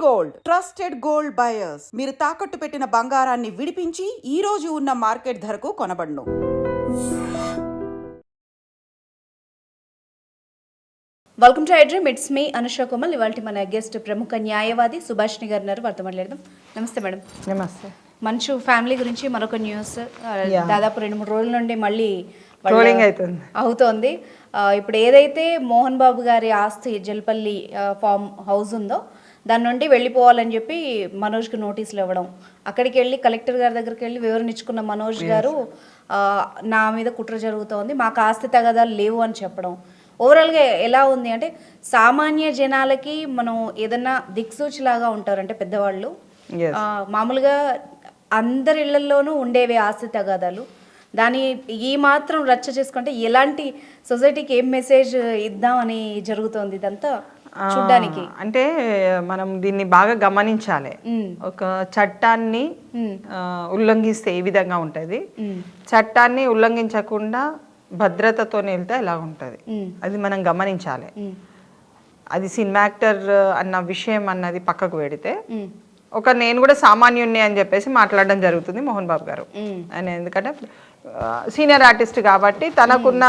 Gold trusted gold buyers మీరు తాకట్టు పెట్టిన బంగారాన్ని విడిపించి ఈ రోజు ఉన్న మార్కెట్ ధరకు కొనబడును. Welcome to iDream. ఇట్స్ మీ అనుష కోమల్. ఇవాళ మన గెస్ట్ ప్రముఖ న్యాయవాది సుభాషిణి గారు ఉన్నారు. వారితో మాట్లాడదాం. నమస్తే మేడం. నమస్తే. మంచు ఫ్యామిలీ గురించి మరొక న్యూస్ దాదాపు 2-3 రోజుల నుండి మళ్ళీ అవుతోంది. ఇప్పుడు ఏదైతే మోహన్ బాబు గారి ఆస్తి జల్పల్లి ఫామ్ హౌస్ ఉందో దాని నుండి వెళ్ళిపోవాలని చెప్పి మనోజ్కి నోటీసులు ఇవ్వడం, అక్కడికి వెళ్ళి కలెక్టర్ గారి దగ్గరికి వెళ్ళి వివరణ ఇచ్చుకున్న మనోజ్ గారు నా మీద కుట్ర జరుగుతోంది, మాకు ఆస్తి తగాదాలు లేవు అని చెప్పడం. ఓవరాల్గా ఎలా ఉంది అంటే సామాన్య జనాలకి మనం ఏదన్నా దిక్సూచిలాగా ఉంటారు. అంటే పెద్దవాళ్ళు మామూలుగా అందరి ఇళ్లలోనూ ఉండేవి ఆస్తి తగాదాలు. దాని ఈ మాత్రం రచ్చ చేసుకుంటే ఎలాంటి సొసైటీకి ఏం మెసేజ్ ఇద్దామని జరుగుతోంది ఇదంతా చూడ్డానికి. అంటే మనం దీన్ని బాగా గమనించాలి. ఒక చట్టాన్ని ఉల్లంఘిస్తే ఏ విధంగా ఉంటుంది, చట్టాన్ని ఉల్లంఘించకుండా భద్రతతో వెళ్తే ఎలా ఉంటుంది, అది మనం గమనించాలి. అది సినిమా యాక్టర్ అన్న విషయం అన్నది పక్కకు పెడితే నేను కూడా సామాన్యుణ్ణి అని చెప్పేసి మాట్లాడడం జరుగుతుంది మోహన్ బాబు గారు. ఆయన ఎందుకంటే సీనియర్ ఆర్టిస్ట్ కాబట్టి తనకున్న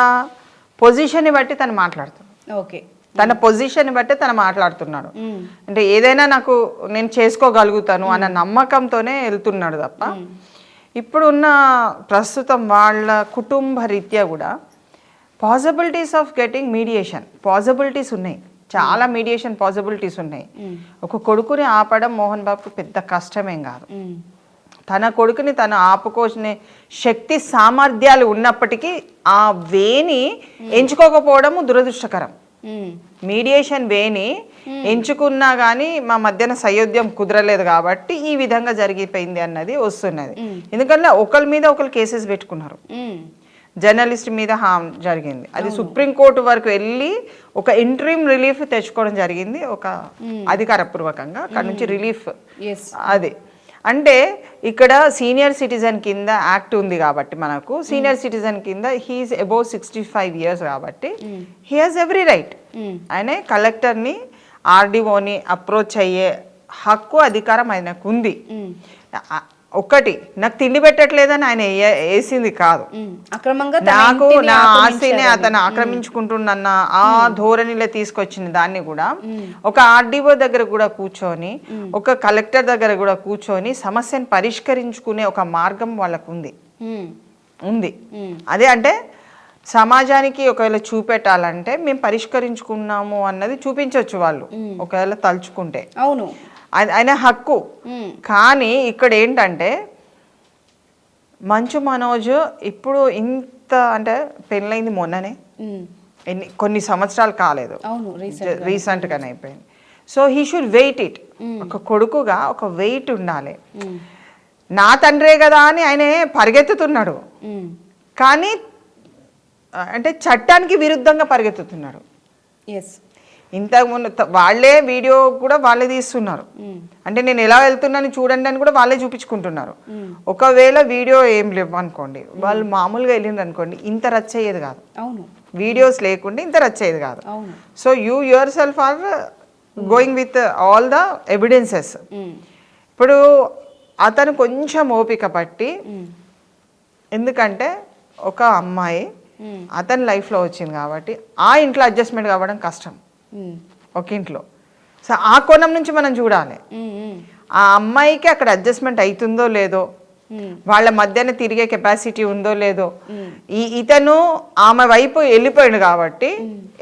పొజిషన్ని బట్టి తను మాట్లాడుతాడు. ఓకే, తన పొజిషన్ బట్టే తను మాట్లాడుతున్నాడు. అంటే ఏదైనా నేను చేసుకోగలుగుతాను అన్న నమ్మకంతోనే వెళ్తున్నాడు తప్ప ఇప్పుడున్న ప్రస్తుతం వాళ్ళ కుటుంబ రీత్యా కూడా possibilities of getting mediation possibilities ఉన్నాయి, చాలా మీడియేషన్ పాసిబిలిటీస్ ఉన్నాయి. ఒక కొడుకుని ఆపడం మోహన్ బాబుకు పెద్ద కష్టమేం కాదు. తన కొడుకుని తను ఆపుకోనే శక్తి సామర్థ్యాలు ఉన్నప్పటికీ ఆ వేని ఎంచుకోకపోవడము దురదృష్టకరం. మీడియేషన్ వేని ఎంచుకున్నా కానీ మా మధ్యన సయోధ్యం కుదరలేదు కాబట్టి ఈ విధంగా జరిగిపోయింది అన్నది వస్తున్నది. ఎందుకంటే ఒకరి మీద ఒకరు కేసెస్ పెట్టుకున్నారు. జర్నలిస్ట్ మీద హామ్ జరిగింది, అది సుప్రీంకోర్టు వరకు వెళ్ళి ఒక ఇంటరిమ్ రిలీఫ్ తెచ్చుకోవడం జరిగింది, ఒక అధికారపూర్వకంగా అక్కడ నుంచి రిలీఫ్. అది అంటే ఇక్కడ సీనియర్ సిటిజన్ కింద యాక్ట్ ఉంది కాబట్టి మనకు సీనియర్ సిటిజన్ కింద హీఈస్ అబౌవ్ 65 years కాబట్టి హీ హాజ్ ఎవ్రీ రైట్. ఆయన కలెక్టర్ని ఆర్డీఓని అప్రోచ్ అయ్యే హక్కు అధికారం ఆయనకు ఉంది. ఒక్కటి నాకు తిండి పెట్టట్లేదని ఆయన వేసింది కాదు, నాకు నా ఆస్తిని అతను ఆక్రమించుకుంటున్న ఆ ధోరణిలో తీసుకొచ్చిన దాన్ని కూడా ఒక ఆర్డీఓ దగ్గర కూడా కూర్చొని ఒక కలెక్టర్ దగ్గర కూడా కూర్చొని సమస్యను పరిష్కరించుకునే ఒక మార్గం వాళ్ళకు ఉంది. అదే అంటే సమాజానికి ఒకవేళ చూపెట్టాలంటే మేము పరిష్కరించుకున్నాము అన్నది చూపించవచ్చు వాళ్ళు ఒకవేళ తలుచుకుంటే. అవును, ఆయన హక్కు. కానీ ఇక్కడ ఏంటంటే మంచు మనోజ్ ఇప్పుడు ఇంత అంటే పెళ్ళైంది మొన్ననే, కొన్ని సంవత్సరాలు కాలేదు, రీసెంట్గానే అయిపోయింది. So he should wait it. ఒక కొడుకుగా ఒక వెయిట్ ఉండాలి. నా తండ్రే కదా అని ఆయన పరిగెత్తుతున్నాడు, కానీ అంటే చట్టానికి విరుద్ధంగా పరిగెత్తుతున్నాడు. ఇంతకుముందు వాళ్ళే వీడియో కూడా వాళ్ళే తీస్తున్నారు, అంటే నేను ఎలా వెళ్తున్నాను చూడండి అని కూడా వాళ్ళే చూపించుకుంటున్నారు. ఒకవేళ వీడియో ఏం లేవు అనుకోండి, వాళ్ళు మామూలుగా వెళ్ళిండ్రు అనుకోండి, ఇంత రచ్చ అయ్యేది కాదు. వీడియోస్ లేకుండా ఇంత రచ్చ అయ్యేది కాదు. So you yourself are going with all the evidences. ఇప్పుడు అతను కొంచెం ఓపిక పట్టి, ఎందుకంటే ఒక అమ్మాయి అతని లైఫ్లో వచ్చింది కాబట్టి ఆ ఇంట్లో అడ్జస్ట్మెంట్ కావడం కష్టం ఒక ఇంట్లో. సో ఆ కోణం నుంచి మనం చూడాలి, ఆ అమ్మాయికి అక్కడ అడ్జస్ట్మెంట్ అవుతుందో లేదో, వాళ్ళ మధ్యన తిరిగే కెపాసిటీ ఉందో లేదో. ఇతను ఆమె వైపు వెళ్ళిపోయాడు కాబట్టి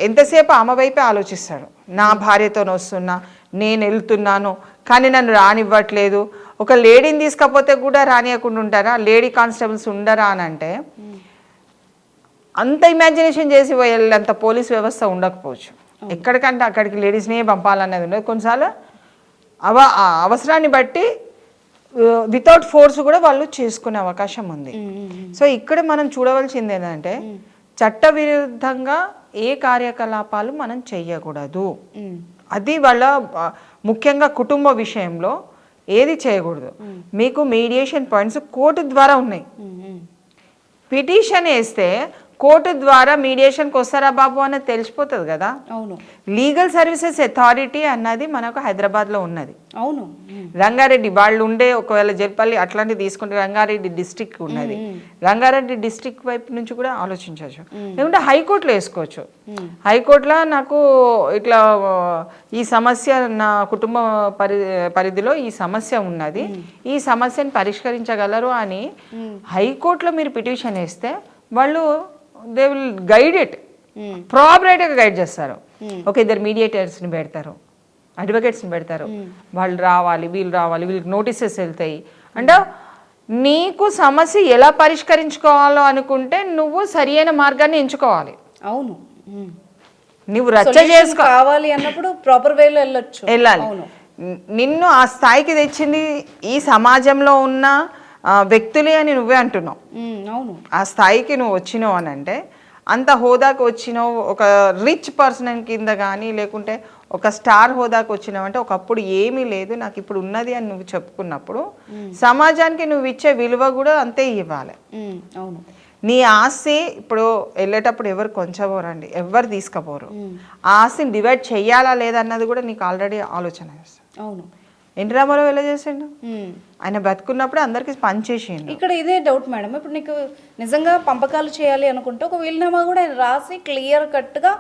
ఎంతసేపు ఆమె వైపే ఆలోచిస్తాడు. నా భార్యతో వస్తున్నా, నేను వెళ్తున్నాను కానీ నన్ను రానివ్వట్లేదు. ఒక లేడీని తీసుకపోతే కూడా రానియకుండా ఉంటారా? లేడీ కానిస్టేబుల్స్ ఉండరా అని అంటే అంత ఇమాజినేషన్ చేసి వెళ్ళేంత పోలీస్ వ్యవస్థ ఉండకపోవచ్చు. ఎక్కడికంటే అక్కడికి లేడీస్నే పంపాలనేది ఉండదు. కొన్నిసార్లు అవసరాన్ని బట్టి వితౌట్ ఫోర్స్ కూడా వాళ్ళు చేసుకునే అవకాశం ఉంది. సో ఇక్కడ మనం చూడవలసింది ఏంటంటే చట్ట విరుద్ధంగా ఏ కార్యకలాపాలు మనం చెయ్యకూడదు. అది వాళ్ళ ముఖ్యంగా కుటుంబ విషయంలో ఏది చేయకూడదు. మీకు మీడియేషన్ పాయింట్స్ కోర్టు ద్వారా ఉన్నాయి. పిటిషన్ వేస్తే కోర్టు ద్వారా మీడియేషన్కి వస్తారా బాబు అనేది తెలిసిపోతుంది కదా. అవును. లీగల్ సర్వీసెస్ అథారిటీ అన్నది మనకు హైదరాబాద్లో ఉన్నది. అవును. రంగారెడ్డి వాళ్ళు ఉండే, ఒకవేళ జల్పల్లి అట్లాంటివి తీసుకుంటే రంగారెడ్డి డిస్టిక్ ఉన్నది. రంగారెడ్డి డిస్టిక్ వైపు నుంచి కూడా ఆలోచించవచ్చు. లేకుంటే హైకోర్టులో వేసుకోవచ్చు. హైకోర్టులో నాకు ఇట్లా ఈ సమస్య నా కుటుంబ పరిధిలో ఈ సమస్య ఉన్నది, ఈ సమస్యను పరిష్కరించగలరు అని హైకోర్టులో మీరు పిటిషన్ వేస్తే వాళ్ళు దే విల్ గైడ్ ఇట్, ప్రాపరేట్గా గైడ్ చేస్తారు. ఒక ఇద్దరు మీడియేటర్స్ని పెడతారు, అడ్వకేట్స్ని పెడతారు, వాళ్ళు రావాలి, వీళ్ళకి నోటీసెస్ వెళ్తాయి. అంటే నీకు సమస్య ఎలా పరిష్కరించుకోవాలో అనుకుంటే నువ్వు సరి అయిన మార్గాన్ని ఎంచుకోవాలి. అవును. నువ్వు రచ్చ కావాలి అన్నప్పుడు ప్రాపర్ వేలో వెళ్ళాలి. నిన్ను ఆ స్థాయికి తెచ్చింది ఈ సమాజంలో ఉన్న వ్యక్తులే అని నువ్వే అంటున్నావు. అవును. ఆ స్థాయికి నువ్వు వచ్చినావు అని అంటే, అంత హోదాకు వచ్చినావు, ఒక రిచ్ పర్సన్ కింద కానీ లేకుంటే ఒక స్టార్ హోదాకు వచ్చినావు అంటే, ఒకప్పుడు ఏమీ లేదు నాకు ఇప్పుడు ఉన్నది అని నువ్వు చెప్పుకున్నప్పుడు సమాజానికి నువ్వు ఇచ్చే విలువ కూడా అంతే ఇవ్వాలి. అవును. నీ ఆస్తి ఇప్పుడు వెళ్ళేటప్పుడు ఎవరు కొంచెపోరండి, ఎవరు తీసుకుపోరు. ఆ ఆస్తిని డివైడ్ చెయ్యాలా లేదన్నది కూడా నీకు ఆల్రెడీ ఆలోచన వస్తుంది. అవును. ఎన్టీ రామారావు ఎలా చేసిండు? ఆయన బతుకున్నప్పుడు అందరికి పనిచేసిండు. ఇక్కడ ఇదే డౌట్ మేడం, ఇప్పుడు నీకు నిజంగా పంపకాలు చేయాలి అనుకుంటే ఒక వీలునామా కూడా ఆయన రాసి క్లియర్ కట్గా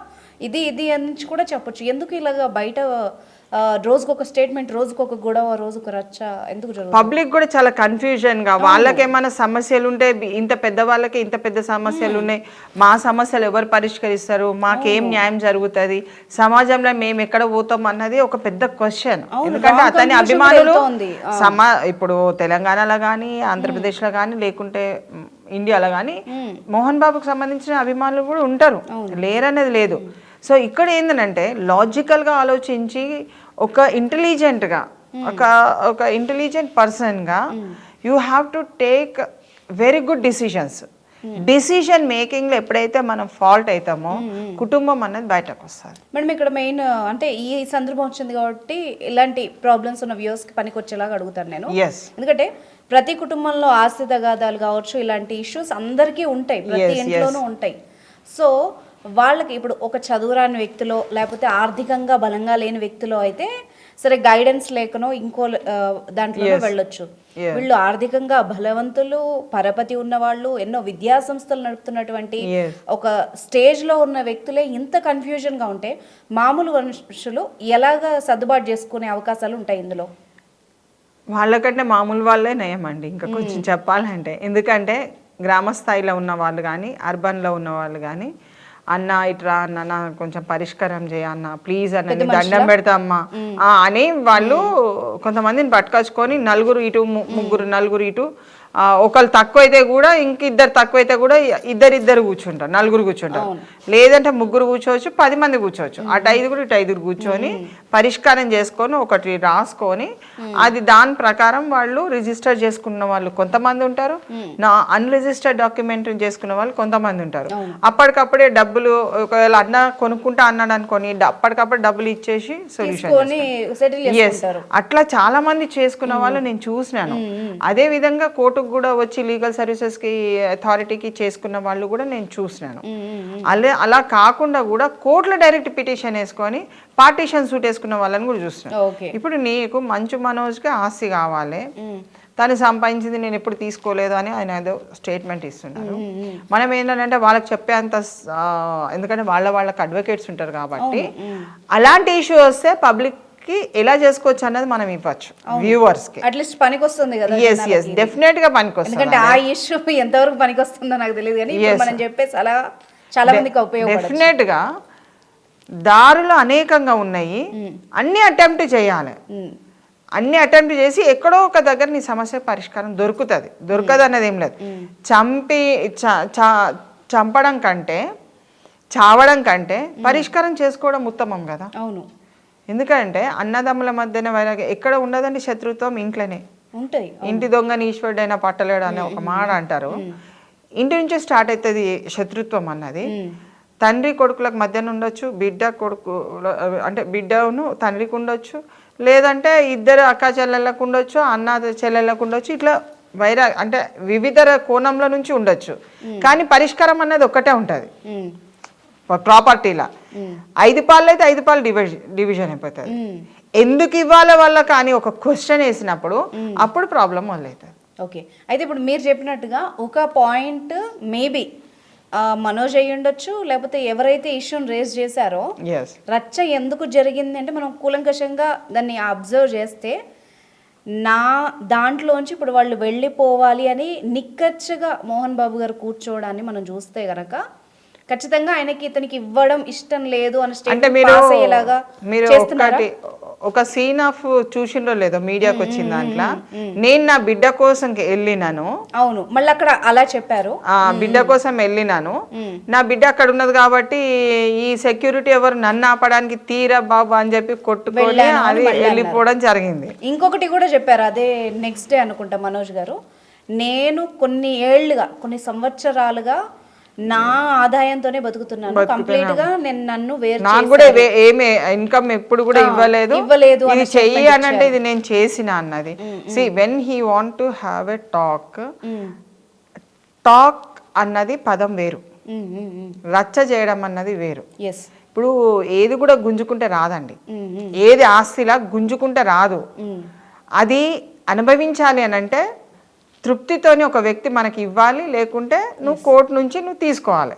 ఇది అని కూడా చెప్పొచ్చు. ఎందుకు ఇలాగా బయట రోజుకొక స్టేట్మెంట్, రోజుకొక గొడవ, రోజుకొక రచ్చ ఎందుకు జరుగుతుంది? పబ్లిక్ కూడా చాలా కన్ఫ్యూజన్ గా, వాళ్ళకేమైనా సమస్యలు ఉంటే ఇంత పెద్ద వాళ్ళకి ఇంత పెద్ద సమస్యలు ఉన్నాయి, మా సమస్యలు ఎవరు పరిష్కరిస్తారు, మాకేం న్యాయం జరుగుతుంది, సమాజంలో మేము ఎక్కడ పోతాం అన్నది ఒక పెద్ద క్వశ్చన్. ఎందుకంటే అతని అభిమానులు ఇప్పుడు తెలంగాణలో కానీ ఆంధ్రప్రదేశ్లో కానీ లేకుంటే ఇండియాలో కానీ మోహన్ బాబుకు సంబంధించిన అభిమానులు కూడా ఉంటారు, లేరనేది లేదు. సో ఇక్కడ ఏంటంటే లాజికల్గా ఆలోచించి ఒక ఇంటెలిజెంట్గా ఒక ఇంటెలిజెంట్ పర్సన్గా you have to take very good decision మేకింగ్లో ఎప్పుడైతే మనం ఫాల్ట్ అవుతామో కుటుంబం అనేది బయటకు వస్తుంది. మేడం ఇక్కడ మెయిన్ అంటే ఈ సందర్భం వచ్చింది కాబట్టి ఇలాంటి ప్రాబ్లమ్స్ ఉన్న వ్యూస్కి పనికి వచ్చేలాగా అడుగుతాను నేను. ఎందుకంటే ప్రతి కుటుంబంలో ఆస్తి తగాదాలు కావచ్చు, ఇలాంటి ఇష్యూస్ అందరికీ ఉంటాయి, ప్రతి ఇంట్లోనూ ఉంటాయి. సో వాళ్ళకి ఇప్పుడు ఒక చదువురాని వ్యక్తిలో లేకపోతే ఆర్థికంగా బలంగా లేని వ్యక్తిలో అయితే సరే గైడెన్స్ లేకనో ఇంకో దాంట్లో వెళ్ళొచ్చు. వీళ్ళు ఆర్థికంగా బలవంతులు, పరపతి ఉన్న వాళ్ళు, ఎన్నో విద్యా సంస్థలు నడుపుతున్నటువంటి ఒక స్టేజ్ లో ఉన్న వ్యక్తులే ఇంత కన్ఫ్యూజన్ గా ఉంటే మామూలు మనుషులు ఎలాగా సర్దుబాటు చేసుకునే అవకాశాలు ఉంటాయి ఇందులో? వాళ్ళకంటే మామూలు వాళ్ళే నయమండి ఇంకా కొంచెం చెప్పాలంటే. ఎందుకంటే గ్రామ స్థాయిలో ఉన్న వాళ్ళు కానీ అర్బన్లో ఉన్న వాళ్ళు కానీ అన్న ఇట్రా అన్న నా కొంచెం పరిష్కారం చేయన్న ప్లీజ్ అన్న దండం పెడతా అమ్మా అని వాళ్ళు కొంతమందిని పట్టుకొచ్చుకొని నలుగురు ఇటు నలుగురు ఇటు ఒకళ్ళు తక్కువైతే కూడా ఇంకిద్దరు తక్కువైతే కూడా ఇద్దరు కూర్చుంటారు, నలుగురు కూర్చుంటారు, లేదంటే ముగ్గురు కూర్చోవచ్చు, 10 మంది కూర్చోవచ్చు, అటు ఐదుగురు ఇటు ఐదుగురు కూర్చొని పరిష్కారం చేసుకొని ఒకటి రాసుకొని అది దాని ప్రకారం వాళ్ళు రిజిస్టర్ చేసుకున్న వాళ్ళు కొంతమంది ఉంటారు, నా అన్రిజిస్టర్డ్ డాక్యుమెంట్ చేసుకున్న వాళ్ళు కొంతమంది ఉంటారు. అప్పటికప్పుడే డబ్బులు ఒకవేళ అన్న కొనుక్కుంటా అన్నాడు అనుకోని అప్పటికప్పుడు డబ్బులు ఇచ్చేసి సొల్యూషన్ అట్లా చాలా మంది చేసుకున్న వాళ్ళు నేను చూసినాను. అదే విధంగా కోర్టు కూడా వచ్చి లీగల్ సర్వీసెస్ కి అథారిటీకి చేసుకున్న వాళ్ళు కూడా నేను చూసినాను. అలా కాకుండా కూడా కోర్టులో డైరెక్ట్ పిటిషన్ వేసుకొని పార్టీషన్ సూట్ వేసుకున్న వాళ్ళని కూడా చూస్తున్నాను. ఇప్పుడు నీకు మంచు మనోజ్కి ఆస్తి కావాలి, తను సంపాదించింది నేను ఎప్పుడు తీసుకోలేదు అని ఆయన ఏదో స్టేట్మెంట్ ఇస్తున్నారు. మనం ఏంటంటే వాళ్ళకి చెప్పేంత, ఎందుకంటే వాళ్ళకి అడ్వకేట్స్ ఉంటారు కాబట్టి అలాంటి ఇష్యూ వస్తే పబ్లిక్ ఎలా చేసుకోవచ్చు అన్నది మనం ఇవ్వచ్చు వ్యూవర్స్ కి, అట్లీస్ట్ పనికి వస్తుంది కదా. yes డెఫినెట్ గా పనికి వస్తుంది. ఎందుకంటే ఆ ఇష్యూ ఎంతవరకు పనికి వస్తుందో నాకు తెలియదు కానీ మనం చెప్పేసి అలా చాలా మందికి ఉపయోగపడుతుంది. డెఫినెట్ గా దారులు అనేకంగా ఉన్నాయి, అన్ని అటెంప్ట్ చేయాలి, అన్ని అటెంప్ట్ చేసి ఎక్కడో ఒక దగ్గర నీ సమస్య పరిష్కారం దొరకదు అన్నది ఏం లేదు. చంపడం కంటే చావడం కంటే పరిష్కారం చేసుకోవడం ఉత్తమం కదా. అవును. ఎందుకంటే అన్నదమ్ముల మధ్యన ఎక్కడ ఉండదండి శత్రుత్వం, ఇంట్లోనే ఉంటాయి. ఇంటి దొంగని ఈశ్వరుడైనా పట్టలేడు అనే ఒక మాట అంటారు. ఇంటి నుంచే స్టార్ట్ అవుతుంది శత్రుత్వం అన్నది. తండ్రి కొడుకులకు మధ్యన ఉండొచ్చు, బిడ్డను తండ్రికి ఉండొచ్చు, లేదంటే ఇద్దరు అక్క చెల్లెళ్ళకు ఉండొచ్చు, అన్న చెల్లెళ్ళకు ఉండొచ్చు, ఇట్లా అంటే వివిధ కోణంలో నుంచి ఉండొచ్చు, కానీ పరిష్కారం అన్నది ఒక్కటే ఉంటుంది ప్రాపర్టీలా. 5 పాలు అయితే 5 పాలు డివిజన్ అయిపోతుంది. ఎందుకు ఇవ్వాలి వల్ల కానీ ఒక క్వశ్చన్ వేసినప్పుడు అప్పుడు ప్రాబ్లం మొదలవుతుంది. ఓకే, అయితే ఇప్పుడు మీరు చెప్పినట్టుగా ఒక పాయింట్ మేబీ మనోజ్ అయ్యి ఉండొచ్చు, లేకపోతే ఎవరైతే ఇష్యూని రేస్ చేశారో రచ్చ ఎందుకు జరిగింది అంటే మనం కూలంకషంగా దాన్ని అబ్జర్వ్ చేస్తే నా దాంట్లోంచి ఇప్పుడు వాళ్ళు వెళ్ళిపోవాలి అని నిక్కచ్చగా మోహన్ బాబు గారు కూర్చోవడాన్ని మనం చూస్తే గనక ఖచ్చితంగా ఆయనకి ఇతనికి ఇవ్వడం ఇష్టం లేదు అని అంటే మీరు ఒక సీన్ ఆఫ్ చూసిండో లేదో మీడియాకి వచ్చిన దాంట్లో, నేను నా బిడ్డ కోసం వెళ్ళినాను. అవును, మళ్ళీ అక్కడ అలా చెప్పారు, బిడ్డ కోసం వెళ్ళినాను, నా బిడ్డ అక్కడ ఉన్నది కాబట్టి ఈ సెక్యూరిటీ ఎవరు నన్ను ఆపడానికి తీరా బాబు అని చెప్పి కొట్టుకొని అది వెళ్ళిపోవడం జరిగింది. ఇంకొకటి కూడా చెప్పారు, అదే నెక్స్ట్ డే అనుకుంటా మనోజ్ గారు, నేను కొన్ని సంవత్సరాలుగా నా ఆదాయంతోనే బతుకుతున్నాను, కంప్లీట్ గా నేను నన్ను నాకు కూడా ఏమే ఇన్కమ్ ఎప్పుడు కూడా ఇవ్వలేదు ఇది చెయ్యి అని అంటే ఇది నేను చేసిన అన్నది. See when he want to have a talk అన్నది పదం వేరు, రచ్చ చేయడం అన్నది వేరు. ఇప్పుడు ఏది కూడా గుంజుకుంటే రాదండి, ఏది ఆస్తిలా గుంజుకుంటే రాదు. అది అనుభవించాలి అని అంటే తృప్తితోని ఒక వ్యక్తి మనకి ఇవ్వాలి, లేకుంటే నువ్వు కోర్టు నుంచి నువ్వు తీసుకోవాలి.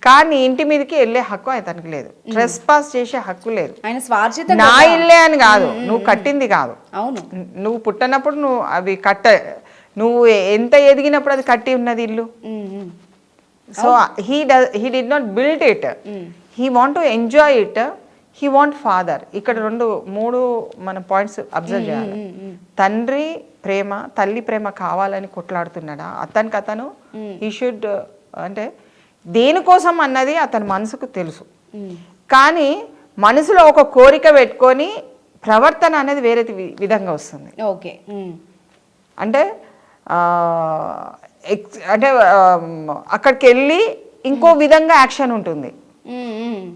కానీ ఇంటి మీదకి వెళ్ళే హక్కు అతనికి లేదు, ట్రెస్ పాస్ చేసే హక్కు లేదు. నా ఇల్లే అని కాదు, నువ్వు కట్టింది కాదు, నువ్వు పుట్టినప్పుడు నువ్వు అవి నువ్వు ఎంత ఎదిగినప్పుడు అది కట్టి ఉన్నది ఇల్లు. So he did not build it, he want to enjoy it, he want father. ఇక్కడ 3 మన పాయింట్స్ అబ్జర్వ్ చేయాలి. తండ్రి ప్రేమ, తల్లి ప్రేమ కావాలని కొట్లాడుతున్నాడా అతనికి అతను ఈ షుడ్ అంటే దేనికోసం అన్నది అతని మనసుకు తెలుసు. కానీ మనసులో ఒక కోరిక పెట్టుకొని ప్రవర్తన అనేది వేరే విధంగా వస్తుంది. ఓకే, అంటే అంటే అక్కడికి వెళ్ళి ఇంకో విధంగా యాక్షన్ ఉంటుంది.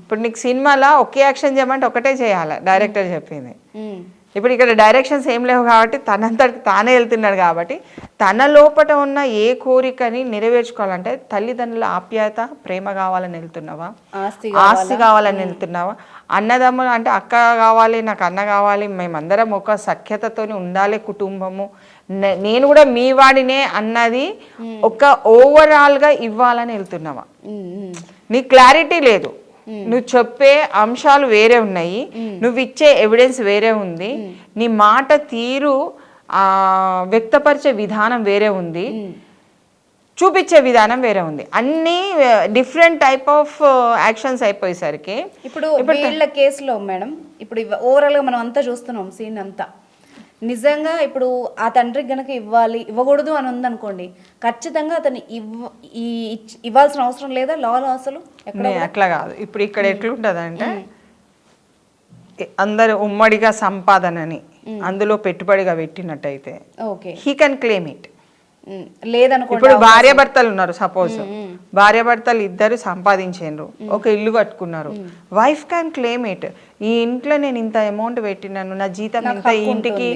ఇప్పుడు నీకు సినిమాలో ఒకే యాక్షన్ చేయమంటే ఒకటే చేయాలి, డైరెక్టర్ చెప్పింది. ఇప్పుడు ఇక్కడ డైరెక్షన్స్ ఏం లేవు కాబట్టి తనంతటికి తానే వెళ్తున్నాడు కాబట్టి తన లోపల ఉన్న ఏ కోరికని నెరవేర్చుకోవాలంటే తల్లిదండ్రుల ఆప్యాయత, ప్రేమ కావాలని వెళ్తున్నావా, ఆస్తి కావాలని వెళ్తున్నావా, అన్నదమ్ములు అంటే అక్క కావాలి, నాకు అన్న కావాలి, మేమందరం ఒక సఖ్యతతోని ఉండాలి కుటుంబము, నేను కూడా మీ వాడినే అన్నది ఒక ఓవరాల్గా ఇవ్వాలని వెళ్తున్నావా. నీ క్లారిటీ లేదు, నువ్వు చెప్పే అంశాలు వేరే ఉన్నాయి, నువ్వు ఇచ్చే ఎవిడెన్స్ వేరే ఉంది, నీ మాట తీరు వ్యక్తపరిచే విధానం వేరే ఉంది, చూపించే విధానం వేరే ఉంది, అన్ని డిఫరెంట్ టైప్ ఆఫ్ యాక్షన్స్ అయిపోయేసరికి ఇప్పుడు వీళ్ళ కేసులో మేడం ఇప్పుడు ఓవరాల్గా మనం అంతా చూస్తున్నాం సీన్ అంతా. నిజంగా ఇప్పుడు ఆ తండ్రికి గనక ఇవ్వకూడదు అని ఉందనుకోండి, ఖచ్చితంగా అతను ఇవ్వాల్సిన అవసరం లేదా లాలో అసలు అట్లా కాదు. ఇప్పుడు ఇక్కడ ఎట్లుంటది అంటే అందరు ఉమ్మడిగా సంపాదనని అందులో పెట్టుబడిగా పెట్టినట్టయితే హీ కెన్ క్లెయిమ్ ఇట్. లేదనుకోండి, ఇప్పుడు భార్యాభర్తలు ఉన్నారు, సపోజ్ భార్యాభర్తలు ఇద్దరు సంపాదించారు, ఒక ఇల్లు కట్టుకున్నారు, వైఫ్ క్యాన్ క్లెయిమ్ ఇట్. ఈ ఇంట్లో నేను ఇంత అమౌంట్ పెట్టినాను, నా జీతం ఇంత ఇంటికి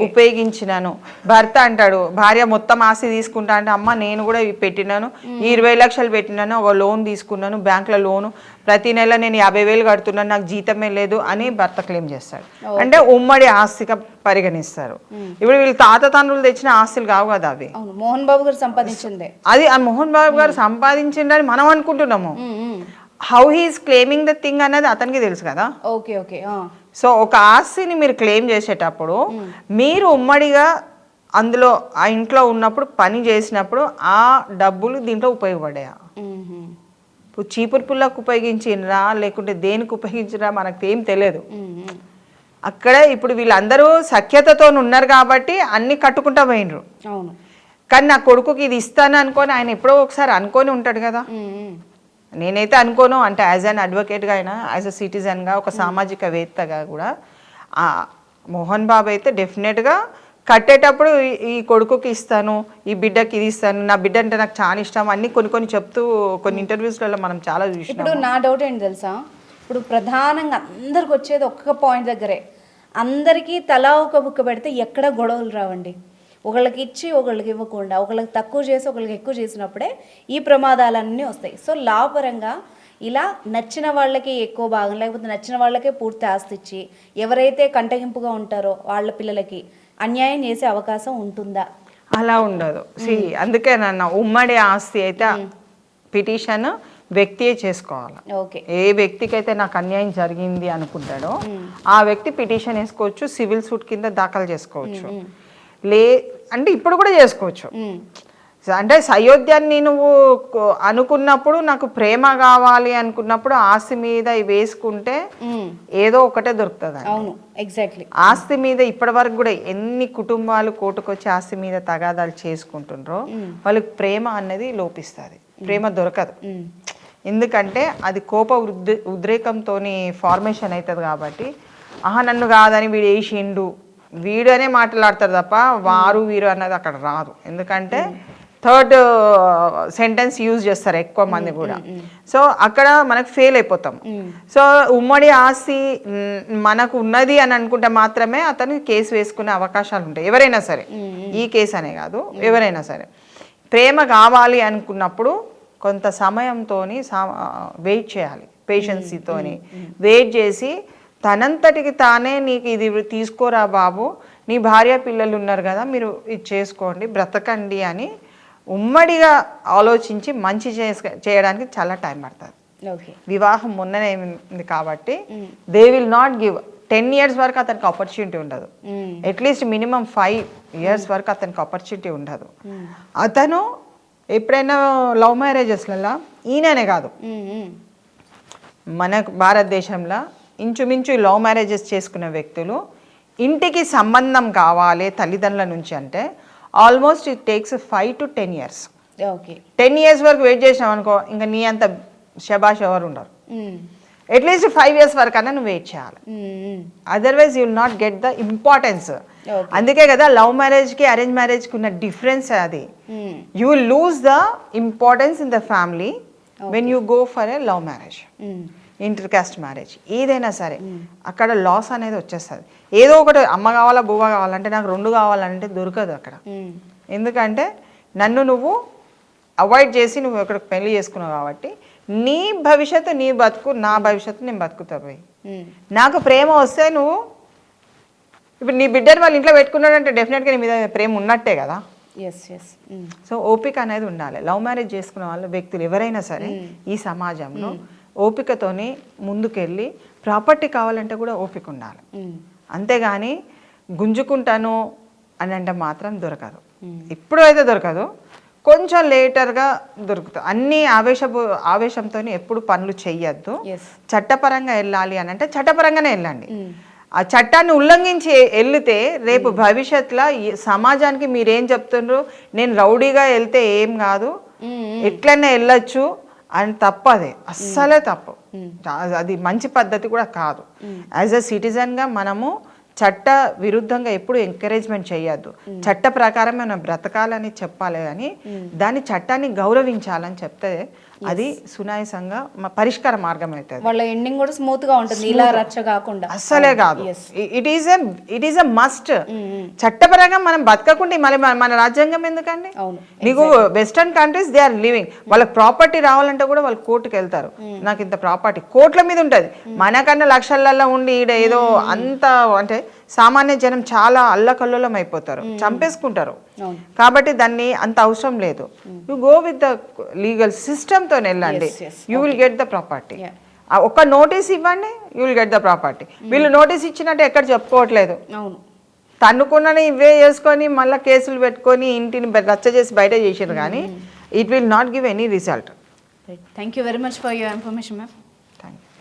ఉపయోగించినాను. భర్త అంటాడు, భార్య మొత్తం ఆస్తి తీసుకుంటా అంటే అమ్మ నేను కూడా పెట్టినాను, 20 లక్షలు పెట్టినాను, ఒక లోన్ తీసుకున్నాను, బ్యాంకులో లోను, ప్రతి నెల నేను 50,000 కడుతున్నాను, నాకు జీతమే లేదు అని భర్త క్లెయిమ్ చేస్తాడు. అంటే ఉమ్మడి ఆస్తిగా పరిగణిస్తారు. ఇప్పుడు వీళ్ళు తండ్రులు తెచ్చిన ఆస్తులు కావు కదా అవి, మోహన్ బాబు గారు సంపాదించిందే. అది ఆ మోహన్ బాబు గారు సంపాదించిండని మనం అనుకుంటున్నాము. How he's claiming the thing అన్నది అతనికి తెలుసు కదా. Okay okay. సో ఒక ఆస్తిని మీరు క్లెయిమ్ చేసేటప్పుడు మీరు ఉమ్మడిగా అందులో ఆ ఇంట్లో ఉన్నప్పుడు పని చేసినప్పుడు ఆ డబ్బులు దీంట్లో ఉపయోగపడాయా, ఇప్పుడు చీపురు పుల్లకు ఉపయోగించినరా లేకుంటే దేనికి ఉపయోగించినరా మనకు ఏం తెలియదు. అక్కడ ఇప్పుడు వీళ్ళందరూ సఖ్యతతో ఉన్నారు కాబట్టి అన్ని కట్టుకుంటా పోయినరు. కానీ నా కొడుకుకి ఇది ఇస్తాను అనుకొని ఆయన ఎప్పుడో ఒకసారి అనుకొని ఉంటాడు కదా. నేనైతే అనుకోను, అంటే యాజ్ అన్ అడ్వకేట్గా అయినా యాజ్ అ సిటిజన్గా ఒక సామాజికవేత్తగా కూడా మోహన్ బాబు అయితే డెఫినెట్గా కట్టేటప్పుడు ఈ కొడుకుకి ఇస్తాను, ఈ బిడ్డకి ఇది ఇస్తాను, నా బిడ్డ అంటే నాకు చాలా ఇష్టం అన్ని కొన్ని చెప్తూ కొన్ని ఇంటర్వ్యూస్లలో మనం చాలా చూసినాం. ఇప్పుడు నా డౌట్ ఏంటి తెలుసా, ఇప్పుడు ప్రధానంగా అందరికి వచ్చేది ఒక్క పాయింట్ దగ్గరే, అందరికీ తలా ఒక బుక్క పెడితే ఎక్కడ గొడవలు రావండి. ఒకళ్ళకి ఇచ్చి ఒకళ్ళకి ఇవ్వకుండా ఒకళ్ళకి తక్కువ చేసి ఒకళ్ళకి ఎక్కువ చేసినప్పుడే ఈ ప్రమాదాలన్నీ వస్తాయి. సో లాభపరంగా ఇలా నచ్చిన వాళ్ళకి ఎక్కువ భాగం లేకపోతే నచ్చిన వాళ్ళకే పూర్తి ఆస్తి ఇచ్చి ఎవరైతే కంటగింపుగా ఉంటారో వాళ్ళ పిల్లలకి అన్యాయం చేసే అవకాశం ఉంటుందా? అలా ఉండదు. అందుకే నన్ను ఉమ్మడి ఆస్తి అయితే పిటిషన్ వ్యక్తియే చేసుకోవాలి. ఓకే. ఏ వ్యక్తికి అయితే నాకు అన్యాయం జరిగింది అనుకుంటాడో ఆ వ్యక్తి పిటిషన్ వేసుకోవచ్చు, సివిల్ సూట్ కింద దాఖలు చేసుకోవచ్చు. అంటే ఇప్పుడు కూడా చేసుకోవచ్చు. అంటే సయోధ్యాన్ని నువ్వు అనుకున్నప్పుడు నాకు ప్రేమ కావాలి అనుకున్నప్పుడు ఆస్తి మీద వేసుకుంటే ఏదో ఒకటే దొరుకుతుంది. అవును, ఎగ్జాక్ట్లీ. ఆస్తి మీద ఇప్పటి వరకు కూడా ఎన్ని కుటుంబాలు కోర్టుకొచ్చి ఆస్తి మీద తగాదాలు చేసుకుంటుండ్రో వాళ్ళకి ప్రేమ అనేది లోపిస్తుంది, ప్రేమ దొరకదు. ఎందుకంటే అది కోప ఉద్రేకంతో ఫార్మేషన్ అవుతుంది కాబట్టి నన్ను కాదని వీడు వేసిండు వీడు అనే మాట్లాడతారు తప్ప వారు వీరు అన్నది అక్కడ రాదు. ఎందుకంటే థర్డ్ సెంటెన్స్ యూజ్ చేస్తారు ఎక్కువ మంది కూడా. సో అక్కడ మనకు ఫెయిల్ అయిపోతాం. సో ఉమ్మడి ఆస్తి మనకు ఉన్నది అని అనుకుంటే మాత్రమే అతను కేసు వేసుకునే అవకాశాలు ఉంటాయి. ఎవరైనా సరే, ఈ కేసు అనే కాదు, ఎవరైనా సరే ప్రేమ కావాలి అనుకున్నప్పుడు కొంత సమయంతో వెయిట్ చేయాలి, పేషెన్సీతోని వెయిట్ చేసి తనంతటికి తానే నీకు ఇది తీసుకోరా బాబు, నీ భార్య పిల్లలు ఉన్నారు కదా మీరు ఇది చేసుకోండి బ్రతకండి అని ఉమ్మడిగా ఆలోచించి మంచి చేయడానికి చాలా టైం పడుతుంది. వివాహం మొన్ననే ఉంది కాబట్టి they will not give 10 years వరకు అతనికి ఆపర్చునిటీ ఉండదు. అట్లీస్ట్ మినిమం 5 years వరకు అతనికి ఆపర్చునిటీ ఉండదు. అతను ఎప్పుడైనా లవ్ మ్యారేజెస్లలో ఈయననే కాదు మన భారతదేశంలో ఇంచుమించు లవ్ మ్యారేజెస్ చేసుకున్న వ్యక్తులు ఇంటికి సంబంధం కావాలి తల్లిదండ్రుల నుంచి అంటే almost it takes 5 to 10 years. 10 years వరకు వెయిట్ చేసినాం అనుకో ఇంకా నీ అంత శబాష్ ఎవరు ఉండరు. అట్లీస్ట్ 5 years వరకు అన్నా నువ్వు వెయిట్ చేయాలి, otherwise you will not get the importance. అందుకే కదా లవ్ మ్యారేజ్కి అరేంజ్ మ్యారేజ్కి ఉన్న డిఫరెన్స్ అది. You will lose the importance in the family when you go for a love marriage, inter caste marriage ఏదైనా సరే అక్కడ లాస్ అనేది వచ్చేస్తుంది. ఏదో ఒకటి అమ్మ కావాలా బువ్వ కావాలంటే నాకు 2 కావాలంటే దొరకదు అక్కడ. ఎందుకంటే నన్ను నువ్వు అవాయిడ్ చేసి నువ్వు ఎక్కడికి పెళ్లి చేసుకున్నావు కాబట్టి నీ భవిష్యత్తు నీ బతుకు, నా భవిష్యత్తు నేను బతుకుతా పోయి. నాకు ప్రేమ వస్తే నువ్వు ఇప్పుడు నీ బిడ్డను వాళ్ళ ఇంట్లో పెట్టుకున్నాడంటే డెఫినెట్గా నీ మీద ప్రేమ ఉన్నట్టే కదా. సో ఓపిక అనేది ఉండాలి. లవ్ మ్యారేజ్ చేసుకున్న వాళ్ళ వ్యక్తులు ఎవరైనా సరే ఈ సమాజంలో ఓపికతోని ముందుకెళ్ళి ప్రాపర్టీ కావాలంటే కూడా ఓపిక ఉండాలి. అంతేగాని గుంజుకుంటాను అని అంటే మాత్రం దొరకదు. ఇప్పుడు అయితే దొరకదు, కొంచెం లేటర్గా దొరుకుతుంది. అన్ని ఆవేశంతో ఎప్పుడు పనులు చెయ్యొద్దు. చట్టపరంగా వెళ్ళాలి అని అంటే చట్టపరంగానే వెళ్ళండి. ఆ చట్టాన్ని ఉల్లంఘించి వెళితే రేపు భవిష్యత్తులో సమాజానికి మీరేం చెప్తున్నారు, నేను రౌడీగా వెళ్తే ఏం కాదు ఎట్లన్నా వెళ్ళొచ్చు అని తప్పు. అదే అస్సలే తప్పు, అది మంచి పద్ధతి కూడా కాదు. యాజ్ అ సిటిజన్గా మనము చట్ట విరుద్ధంగా ఎప్పుడు ఎంకరేజ్మెంట్ చేయొద్దు. చట్ట ప్రకారం మనం బ్రతకాలని చెప్పాలి కానీ దాని చట్టాన్ని గౌరవించాలని చెప్తే అది సునాయాసంగా పరిష్కార మార్గం అవుతుంది. వాళ్ళ ఎండింగ్ కూడా స్మూత్ గా ఉంటుంది, ఇలా రచ్చ కాకుండా. అస్సలే కాదు, ఇట్ ఈస్ ఎ మస్ట్. చట్టపరంగా మనం బతకకుండా మళ్ళీ మన రాజ్యాంగం ఎందుకండి? నీకు western countries they are living, వాళ్ళకి ప్రాపర్టీ రావాలంటే కూడా వాళ్ళు కోర్టుకు వెళ్తారు, నాకు ఇంత ప్రాపర్టీ కోర్టుల మీద ఉంటుంది. మనకన్నా లక్షలలో ఉండి ఈడ ఏదో అంత అంటే సామాన్య జనం చాలా అల్లకల్లోలం అయిపోతారు, చంపేసుకుంటారు. కాబట్టి దాన్ని అంత అవసరం లేదు. You go with the legal system తో వెళ్ళండి, you will get the property. ఒక్క నోటీస్ ఇవ్వండి, you will get the property. వీళ్ళు నోటీస్ ఇచ్చినట్టు ఎక్కడ చెప్పుకోవట్లేదు, తన్నుకున్నని ఇవే చేసుకొని మళ్ళీ కేసులు పెట్టుకొని ఇంటిని రచ్చ చేసి బయట చేసారు కానీ it will not give any result. Thank you very much for your information ma'am. Thank you.